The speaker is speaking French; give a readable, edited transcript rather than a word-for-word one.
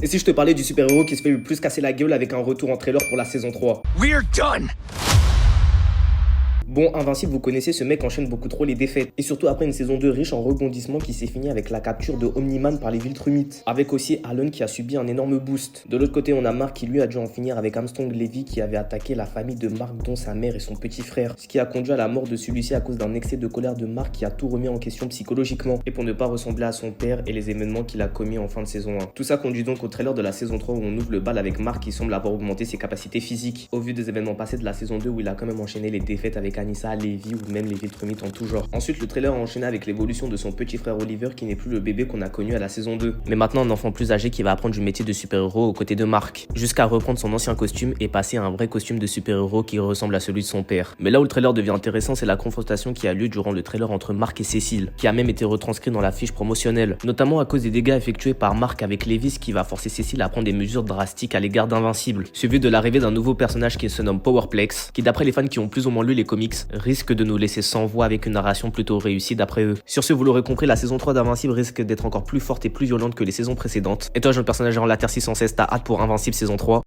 Et si je te parlais du super-héros qui se fait le plus casser la gueule avec un retour en trailer pour la saison 3? We're done! Bon, Invincible, vous connaissez, ce mec enchaîne beaucoup trop les défaites. Et surtout après une saison 2 riche en rebondissements qui s'est finie avec la capture de Omni-Man par les Viltrumites. Avec aussi Allen qui a subi un énorme boost. De l'autre côté, on a Mark qui lui a dû en finir avec Armstrong Levy qui avait attaqué la famille de Mark, dont sa mère et son petit frère. Ce qui a conduit à la mort de celui-ci à cause d'un excès de colère de Mark qui a tout remis en question psychologiquement. Et pour ne pas ressembler à son père et les événements qu'il a commis en fin de saison 1. Tout ça conduit donc au trailer de la saison 3 où on ouvre le bal avec Mark qui semble avoir augmenté ses capacités physiques. Au vu des événements passés de la saison 2 où il a quand même enchaîné les défaites avec Anissa, Levy ou même les Viltrumites en tout genre. Ensuite, le trailer a enchaîné avec l'évolution de son petit frère Oliver qui n'est plus le bébé qu'on a connu à la saison 2. Mais maintenant un enfant plus âgé qui va apprendre du métier de super-héros aux côtés de Mark. Jusqu'à reprendre son ancien costume et passer à un vrai costume de super-héros qui ressemble à celui de son père. Mais là où le trailer devient intéressant, c'est la confrontation qui a lieu durant le trailer entre Mark et Cécile, qui a même été retranscrit dans la fiche promotionnelle. Notamment à cause des dégâts effectués par Mark avec Levis qui va forcer Cécile à prendre des mesures drastiques à l'égard d'Invincible. Suivi de l'arrivée d'un nouveau personnage qui se nomme Powerplex, qui d'après les fans qui ont plus ou moins lu les comics, risque de nous laisser sans voix avec une narration plutôt réussie d'après eux. Sur ce, vous l'aurez compris, la saison 3 d'Invincible risque d'être encore plus forte et plus violente que les saisons précédentes. Et toi, jeune personnage en la Terre 616, t'as hâte pour Invincible saison 3?